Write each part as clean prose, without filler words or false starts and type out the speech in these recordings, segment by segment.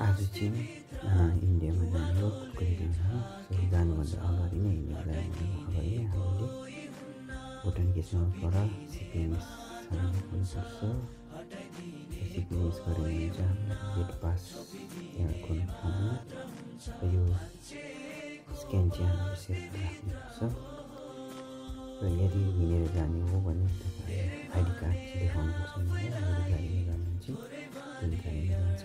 आज चाहिँ इन्डियामा जाने हो कुकुरी जानु हो। जानुभन्दा अगाडि नै इन्डिया जानुभन्दा अगाडि नै हामीले भुटान गेटबाट सिपिएमएस गर्नुपर्छ। सिपिएमएस गऱ्यो भने चाहिँ हाम्रो गेट पास त्यहाँ गर्नु ठाउँमा र यो स्क्यान चाहिँ हामीले सेफ राख्नुपर्छ। र यदि हिँडेर जाने हो भने तपाईँले आइडी कार्ड देखाउनुपर्छ। मेरो गाडीमा जानुहुन्छ जुन गाडीमा जान्छ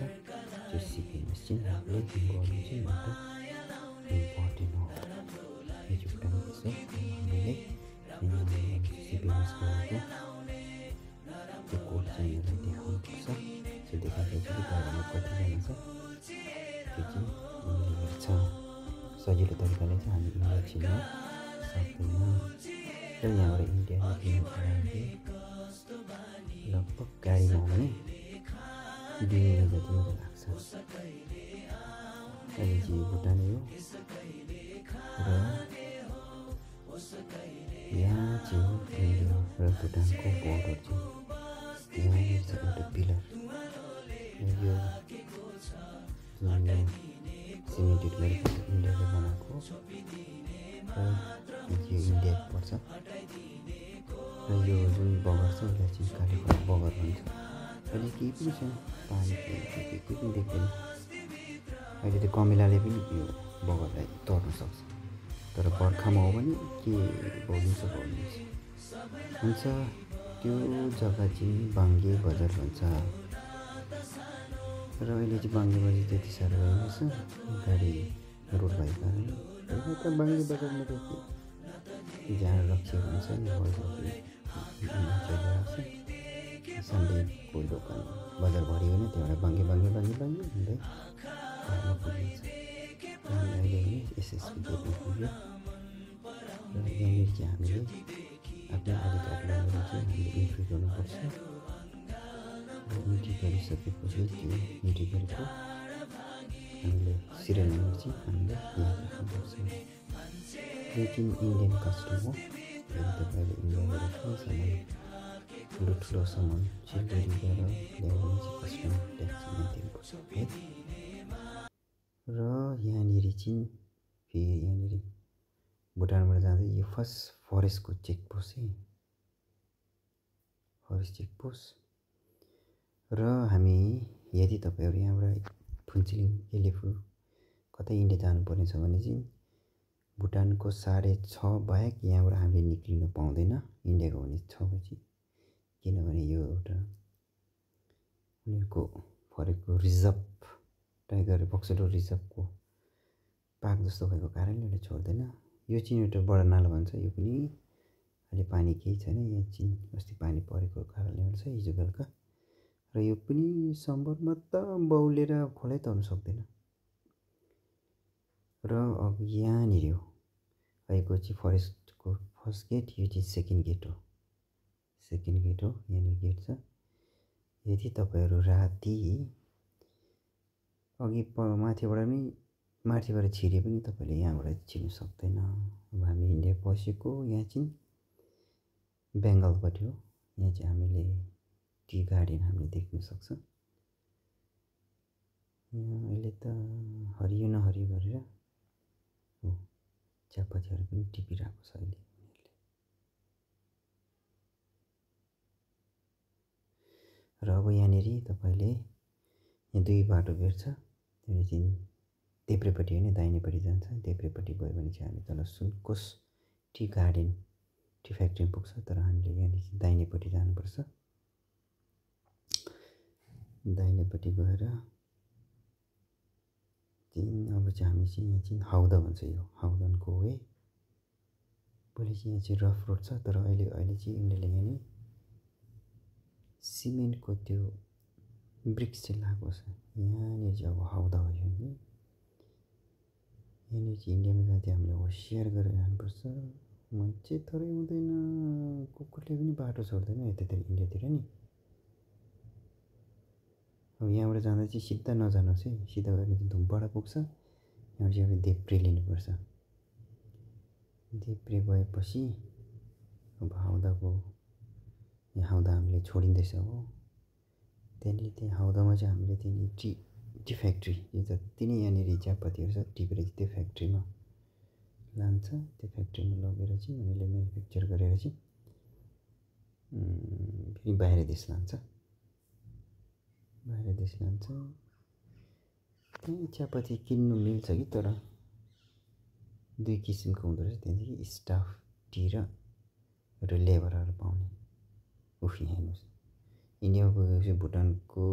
त्यो सिपिएमएस चाहिँ हामीले गर्नु चाहिँ एउटा इम्पोर्टेन्ट हो। यो भुटान हामीले सिपिएमएस गरेको त्यो कोड चाहिँ यसलाई देखाउनुपर्छ। त्यो देखाएपछि गाडीमा कतिजना छ त्यो चाहिँ हामीले हेर्छ। सजिलो तरिकाले चाहिँ हामी इन्डिया छिर्न सक्दैनौँ। र यहाँबाट इन्डिया निक्लिनुको लागि लगभग गाडीमा हो भने 2 मिनट जति मात्रै लाग्छ। अहिले चाहिँ भुटान हो र यहाँ चाहिँ हो इन्डिया र भुटानको बोर्डर चाहिँ यहाँ छ एउटा पिलर। यो सिमेन्टेड गरेको इन्डियाले बनाएको र यो इन्डिया पर्छ। र यो जुन बगर छ यसलाई चाहिँ कालेबुङ बगर भन्छ। अहिले केही पनि छैन, पानी केही पनि देख्दैन। अहिले त कमिलाले पनि यो बगरलाई तर्नु सक्छ, तर बर्खामा हो भने के बोलिन्छ हुन्छ। त्यो जग्गा चाहिँ बाङ्गे बजार भन्छ। र अहिले चाहिँ बाङ्गे बजार त्यति साह्रो रहेनछ गाडी रोड भएको कारणले। त बाङ्गे बजारमा त जहाँ रक्सीहरू हुन्छ नि सन्डेको दोकान बजार भरियो भने त्यहाँबाट बाङ्गे हुँदै घरमा पुगिन्छ। अहिले पनि एसएसपी गेटमा पुग्यो। र यहाँनिर चाहिँ हामीले आफ्नो आइडी कार्ड लगेर चाहिँ हामीले इन्ट्री गर्नुपर्छ। र इन्ट्री गरिसकेपछि त्यो इन्ट्री गरेको हामीले सिरियल नम्बर चाहिँ हामीले याद राख्नुपर्छ। यो चाहिँ इन्डियन कस्टम हो। यदि तपाईँले इन्डियाबाट ठुलो सामान सिलगढी गएर ल्यायो भने चाहिँ कस्टम ट्याक्स दिनुपर्छ है। र यहाँनिर चाहिँ फेरि यहाँनिर भुटानबाट जाँदा यो फर्स्ट फरेस्टको चेकपोस्ट है, फरेस्ट चेकपोस्ट। र हामी यदि तपाईँहरू यहाँबाट फुन्चुलिङ एलेफु कतै इन्डिया जानुपर्ने छ भने चाहिँ भुटानको 6:30 बाहेक यहाँबाट हामीले निक्लिनु पाउँदैन इन्डियाको भने 6 बजी। किनभने यो एउटा उनीहरूको फरेस्टको रिजर्भ टाइगर बक्सेडो रिजर्भको पार्क जस्तो भएको कारणले उसले छोड्दैन। यो चाहिँ एउटा बडा नाला भन्छ। यो पनि अहिले पानी केही छैन। यहाँ चाहिँ अस्ति पानी परेको कारणले गर्छ हिजो बेलुका। र यो पनि सम्बरमा त बौलेर खोलै तर्नु सक्दैन। र अब यहाँनिर हो आएको चाहिँ फरेस्टको फर्स्ट गेट। यो चाहिँ सेकेन्ड गेट हो। यहाँनिर गेट छ। यदि तपाईँहरू राति अघि माथिबाट छिरे पनि तपाईँले यहाँबाट छिर्नु सक्दैन। अब हामी इन्डिया पसेको यहाँ चाहिँ बेङ्गालपट्टि हो। यहाँ चाहिँ हामीले टी गार्डन हामीले देख्न सक्छ। यहाँ अहिले त हरियो न हरियो गरेर हो चियापत्तीहरू पनि टिपिरहेको छ अहिले। र अब यहाँनिर तपाईँले यहाँ 2 बाटो भेट्छ। त्यहाँनिर चाहिँ देब्रेपट्टि होइन दाहिनेपट्टि जान्छ। देब्रेपट्टि गयो भने चाहिँ हामी तल Sunkosh tea garden tea factory पुग्छ। तर हामीले यहाँनिर चाहिँ दाहिनेपट्टि जानुपर्छ। दाहिनेपट्टि गएर अब चाहिँ हामी चाहिँ यहाँ चाहिँ हौदा भन्छ। यो हौदनको वे भोलि चाहिँ यहाँ चाहिँ रफ रोड छ। तर अहिले चाहिँ उनीहरूले यहाँनिर सिमेन्टको त्यो ब्रिक्स चाहिँ लगाएको छ। यहाँनिर चाहिँ अब हौदा हो। यहाँनिर चाहिँ इन्डियामा जाँदा हामीले होसियार गरेर जानुपर्छ। मान्छे थोरै हुँदैन, कुकुरले पनि बाटो छोड्दैन यतातिर इन्डियातिर नि। अब यहाँबाट जाँदा चाहिँ सिधा नजानुहोस् है। सिधा गयो भने चाहिँ धुमपाडा पुग्छ। यहाँबाट चाहिँ एउटा देब्रे लिनुपर्छ। देब्रे गएपछि अब हौदाको यहाँ हौदा हामीले छोडिँदैछ हो। त्यहाँनिर त्यहाँ हौदामा चाहिँ हामीले त्यहाँनिर टी फ्याक्ट्री जति नै यहाँनिर चियापत्तीहरू छ टिपेर चाहिँ त्यो फ्याक्ट्रीमा लान्छ। त्यो फ्याक्ट्रीमा लगेर चाहिँ उनीहरूले म्यानुफ्याक्चर गरेर चाहिँ फेरि बाहिर देश लान्छ। त्यहाँ चियापत्ती किन्नु मिल्छ कि तर दुई किसिमको हुँदो रहेछ त्यहाँदेखि स्टाफ टी र लेबरहरू पाउने। उफी हेर्नुहोस् इन्डियामा पुगेपछि भुटानको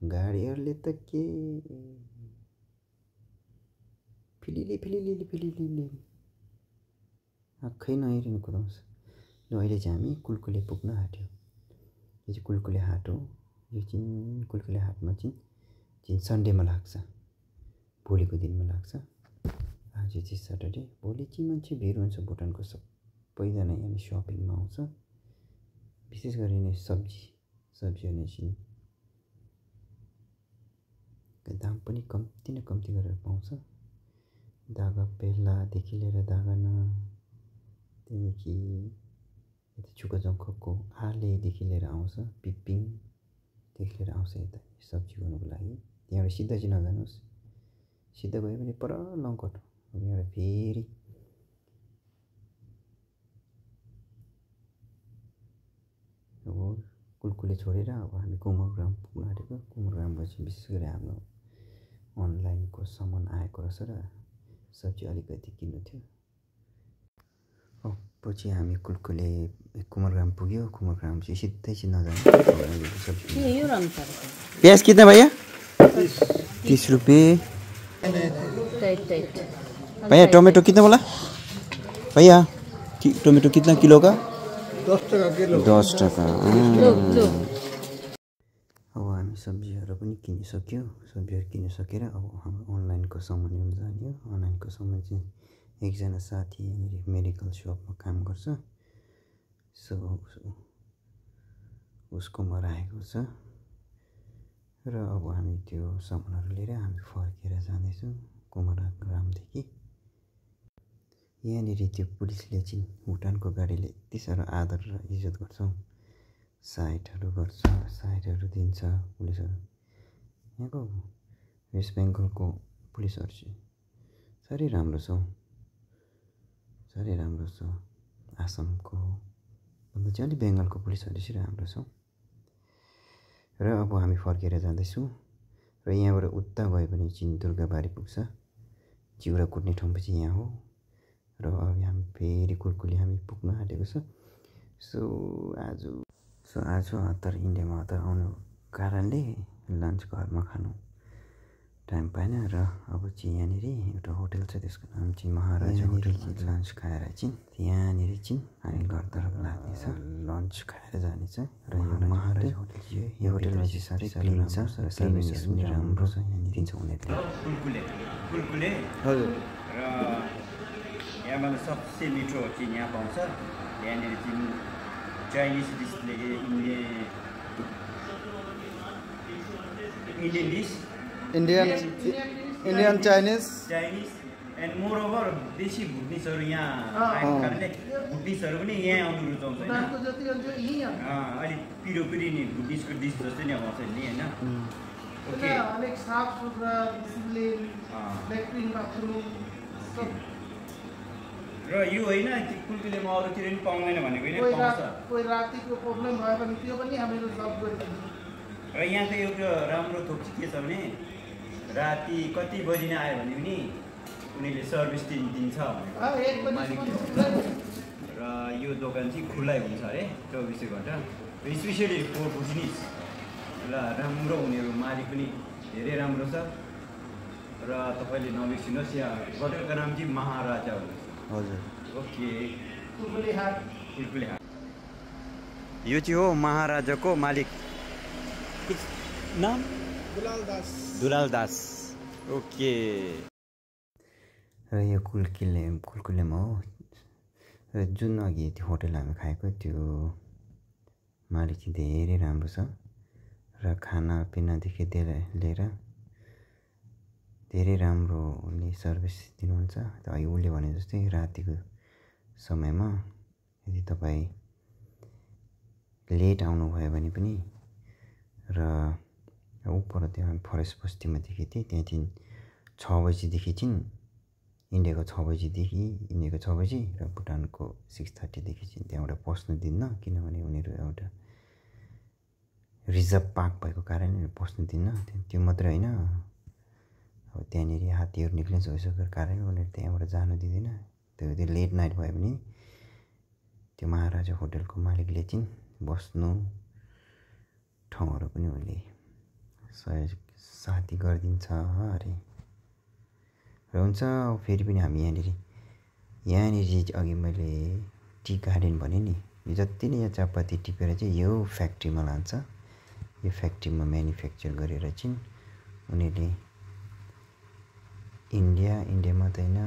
गाडीहरूले त के फिलिली आँखै नहेरिनु कुदाउँछ। ल अहिले चाहिँ हामी कुलकुले पुग्न आँट्यो। यो चाहिँ कुलकुले हाट हो। यो चाहिँ कुलकुले हाटमा चाहिँ सन्डेमा लाग्छ, भोलिको दिनमा लाग्छ। आज चाहिँ सटरडे, भोलि चाहिँ मान्छे भिड हुन्छ। भुटानको सबैजना यहाँ सपिङमा आउँछ। विशेष गरी नै सब्जीहरू नै छिन्। दाम पनि कम्ती न कम्ती गरेर पाउँछ। दागा पेलादेखि लिएर दागाना, त्यहाँदेखि यता चुकाजङ्खको आलेदेखि लिएर आउँछ, पिपिङदेखि लिएर आउँछ यता सब्जी गर्नुको लागि। त्यहाँबाट सिधा चाहिँ नजानुहोस्, सिधा गयो भने पर लङ्कट हो। यहाँबाट फेरि अब कुलकुले छोडेर अब हामी कुमरग्राम पुग्न आँटेको। कुमरग्रामबाट चाहिँ विशेष गरी हाम्रो अनलाइनको सामान आएको रहेछ र सब्जी अलिकति किन्नु थियो। पछि हामी कुमरग्राम पुग्यो। कुमरग्राम चाहिँ सिधै चाहिँ नजानु। प्याज कितना भैया? 30 रुपये। भैया टोमेटो कितना बोला भैया? टोमेटो कितना किलो का? 10 टका किलो। 10 टका। अब हामी सब्जीहरू पनि किनिसक्यो। सब्जीहरू किनिसकेर अब हाम्रो अनलाइनको सामान ल्याउनु जान्यो। अनलाइनको सामान चाहिँ एकजना साथी यहाँनिर मेडिकल सपमा काम गर्छ, सो उसकोमा राखेको छ। र अब हामी त्यो सामानहरू लिएर हामी फर्केर जाँदैछौँ कुमरग्रामदेखि। यहाँनिर त्यो पुलिसले चाहिँ भुटानको गाडीले यति साह्रो आदर र इज्जत गर्छौँ। साइडहरू गर्छ, साइडहरू दिन्छ पुलिसहरू। यहाँको वेस्ट बेङ्गलको पुलिसहरू चाहिँ साह्रै राम्रो छ, साह्रै राम्रो छ। आसामको भन्दा चाहिँ अलिक बेङ्गलको पुलिसहरू चाहिँ राम्रो छ। र अब हामी फर्केर जाँदैछौँ। र यहाँबाट उता गयो भने चाहिँ दुर्गाबारी पुग्छ। चिउरा कुट्ने ठाउँ चाहिँ यहाँ हो। र अब हामी फेरि कुलकुले हामी पुग्न आँटेको छ। सो आज हतार इन्डियामा हतार आउनु कारणले लन्च घरमा खानु टाइम पाएन। र अब चाहिँ यहाँनिर एउटा होटल छ, त्यसको नाम चाहिँ महाराजा होटल। लन्च खाएर चाहिँ यहाँनिर चाहिँ हामी घरतिर लाग्नेछ, लन्च खाएर जानेछ। र यो महाराजा होटल चाहिँ यो होटलमा चाहिँ साह्रै क्लिन छ र सर्भिसेस पनि राम्रो छ। यहाँनिर दिन्छ उनीहरूले कुलकुले हजुर। र यहाँबाट सबसे मिठो चाहिँ यहाँ पाउँछ। यहाँनिर चाहिँ चाइनिज डिसले Indian dish, Indian Chinese and moreover बेसी भुटनिसहरू यहाँ आएको कारणले भुटनिसहरू पनि यहाँ आउनु रुचाउँछ होइन। अलिक पिरो नि भुटनिसको डिस जस्तै नै आउँछ नि होइन। ओके, अलिक साफ सुथरा डिसिप्लिन, लेट्रिन बाथरुम सब। र यो होइन कुलकुलेमा अरूतिर पनि पाउँदैन भनेको होइन, पाउँछ। कोही रातिको प्रब्लम भयो भने त्यो पनि हामीले सल्भ गरिदिन्छ। र यहाँको एउटा राम्रो थोक चाहिँ के छ भने राति कति बजी नै आयो भने पनि उनीहरूले सर्भिस दिन्छ भनेको। र यो दोकान चाहिँ खुल्लै हुन्छ अरे 24 घन्टा। र स्पेसली फर भुटनिस ल राम्रो उनीहरू मालिक पनि धेरै राम्रो छ। र तपाईँले नबिर्सिनुहोस् यहाँ होटलको नाम चाहिँ महाराजा हो। हजुर ओके, कुलकुले हाट। यो चाहिँ हो महाराजाको मालिक नाम दुलाल दास। ओके। र यो कुलकुलेमा हो। र जुन अघि त्यो होटल हामी खाएको त्यो मालिक चाहिँ धेरै राम्रो छ। र खानापिनादेखि लिएर धेरै राम्रो उनले सर्भिस दिनुहुन्छ। अघि उसले भने जस्तै रातिको समयमा यदि तपाईँ लेट आउनुभयो भने पनि र ऊपर त्यहाँ फरेस्ट बस्तीमा देखेको थिएँ। त्यहाँदेखि 6 बजीदेखि चाहिँ इन्डियाको 6 बजीदेखि इन्डियाको 6 बजी र भुटानको 6:30देखि चाहिँ त्यहाँबाट पस्नु दिन्न, किनभने उनीहरू एउटा रिजर्भ पार्क भएको कारणले पस्नु दिन्न। त्यो मात्रै होइन, अब त्यहाँनिर हात्तीहरू निक्लिन्छ भइसकेको कारणले उनीहरू त्यहाँबाट जानु दिँदैन। त्यो लेट नाइट भयो भने त्यो महाराजा होटलको मालिकले चाहिँ बस्नु ठाउँहरू पनि उसले साथी गरिदिन्छ अरे। र हुन्छ फेरि पनि हामी यहाँनिर अघि मैले टी गार्डन भने नि, यो जति नै यहाँ चियापत्ती टिपेर चाहिँ यो फ्याक्ट्रीमा लान्छ। यो फ्याक्ट्रीमा म्यानुफ्याक्चर गरेर चाहिँ उनीहरूले इन्डिया मात्रै होइन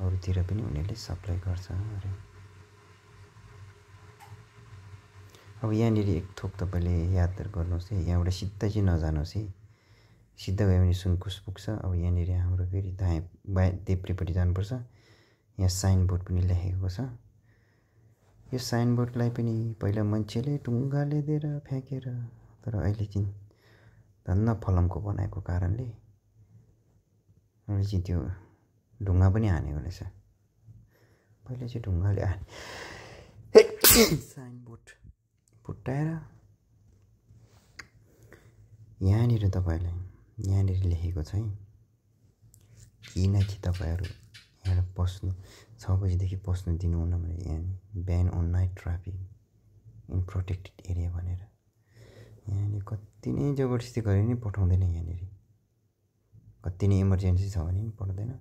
अरूतिर पनि उनीहरूले सप्लाई गर्छ अरे। अब यहाँनिर एक थोक तपाईँले याद गर्नुहोस् है, यहाँबाट सिधा चाहिँ नजानुहोस् है। सिधा गयो भने सुनकुस पुग्छ। अब यहाँनिर हाम्रो फेरि देब्रेपट्टि जानुपर्छ। यहाँ साइनबोर्ड पनि लेखेको छ। यो साइनबोर्डलाई पनि पहिला मान्छेले ढुङ्गाले दिएर फ्याँकेर, तर अहिले चाहिँ धन्न फलमको बनाएको कारणले अहिले चाहिँ त्यो ढुङ्गा पनि हानेको रहेछ। पहिला चाहिँ ढुङ्गाले हाने साइनबोर्ड फुटाएर यहाँनिर तपाईँलाई यहाँनिर लेखेको छ है, किनकि तपाईँहरू यहाँ पस्नु 6 बजीदेखि पस्नु दिनुहुन्न भने यहाँ ban on night traffic in protected area भनेर यहाँनिर कति नै जबरजस्ती गरे नि पठाउँदैन। यहाँनिर कति नै इमर्जेन्सी छ भने पनि पठाउँदैन।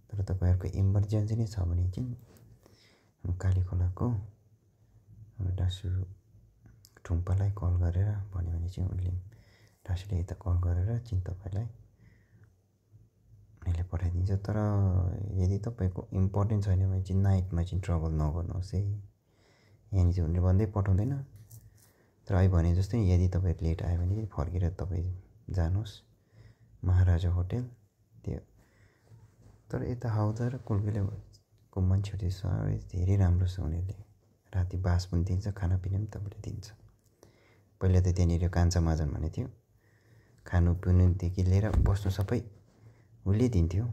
तर तपाईँहरूको इमर्जेन्सी नै छ भने चाहिँ कालीखोलाको डासु ठुम्पालाई कल गरेर भन्यो भने चाहिँ उसले डासुले यता कल गरेर चाहिँ तपाईँलाई उनीहरूले पठाइदिन्छ। तर यदि तपाईँको इम्पोर्टेन्ट छैन भने चाहिँ नाइटमा चाहिँ ट्रबल नगर्नुहोस् है। यहाँनिर चाहिँ उनीहरूले भन्दै पठाउँदैन। तर अहिले भने जस्तै यदि तपाईँ लेट आयो भने फर्केर तपाईँ जानुहोस् महाराजा होटल त्यो। तर यता हाउदा र कोलकाताको मान्छेहरू चाहिँ साह्रै धेरै राम्रो छ। उनीहरूले राति बास पनि दिन्छ, खानापिना पनि तपाईँले दिन्छ। पहिला त त्यहाँनिर कान्छा महाजन भन्ने थियो, खानु पिउनुदेखि लिएर बस्नु सबै उसले दिन्थ्यो।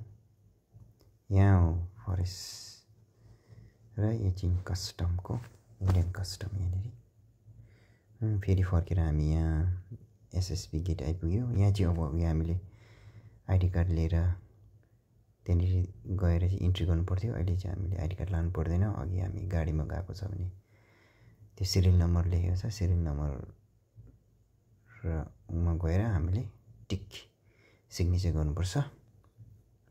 यहाँ हो फरेस्ट र यो चाहिँ कस्टमको इन्डियन कस्टम यहाँनिर। फेरि फर्केर हामी यहाँ एसएसबी गेट आइपुग्यो। यहाँ चाहिँ अब हामीले आइडी कार्ड लिएर त्यहाँनिर गएर चाहिँ इन्ट्री गर्नु पर्थ्यो। अहिले चाहिँ हामीले आइडी कार्ड लानु पर्दैन। अघि हामी गाडीमा गएको छ भने त्यो सिरियल नम्बर लेखेको छ, सिरियल नम्बर मा गएर हामीले टिक सिग्नेचर गर्नुपर्छ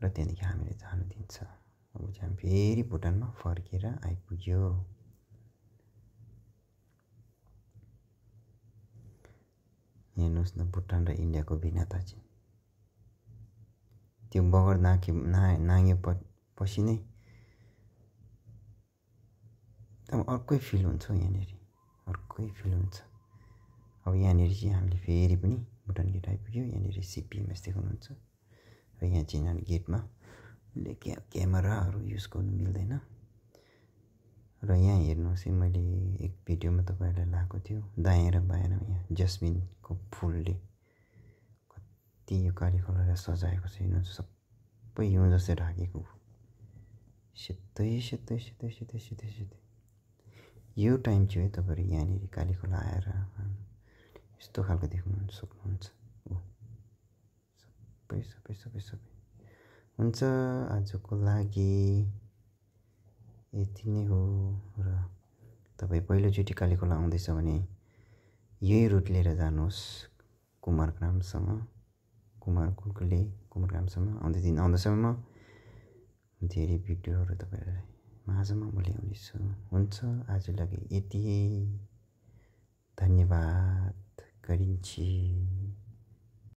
र त्यहाँदेखि हामीले जानु दिन्छ। अब चाहिँ हामी फेरि भुटानमा फर्केर आइपुग्यो। हेर्नुहोस् न भुटान र इन्डियाको भिन्नता चाहिँ। त्यो बगर नागेपछि नै अब अर्कै फिल हुन्छ यहाँनिर, अर्कै फिल हुन्छ। अब यहाँनिर चाहिँ हामीले फेरि पनि भुटान गेट आइपुग्यो। यहाँनिर सिपिएमएस देखाउनुहुन्छ र यहाँ चाहिँ यहाँनिर गेटमा क्यामेराहरू युज गर्नु मिल्दैन। र यहाँ हेर्नुहोस् है, मैले एक भिडियोमा तपाईँहरूलाई लगाएको थियो दायाँ र बायाँमा यहाँ जस्मिनको फुलले कति यो कालीखोलालाई सजाएको छ। हेर्नुहोस् सबै हिउँ जस्तै ढाकेको, सेतै सेतै सेतै सेतै सेतै सेतै। यो टाइम चाहिँ है तपाईँहरू यहाँनिर कालीखोला आएर यस्तो खालको देख्नु सक्नुहुन्छ। सबै सबै सबै सबै हुन्छ। आजको लागि यति नै हो। र तपाईँ पहिलोचोटि कालीखोला आउँदैछ भने यही रुट लिएर जानुहोस् कुमारग्रामसम्म, कुमारग्रामसम्म आउँदैसम्म धेरै भिडियोहरू तपाईँहरूलाई माझमा म ल्याउनेछु। हुन्छ, आजको लागि यति। धन्यवाद गरिन्छ।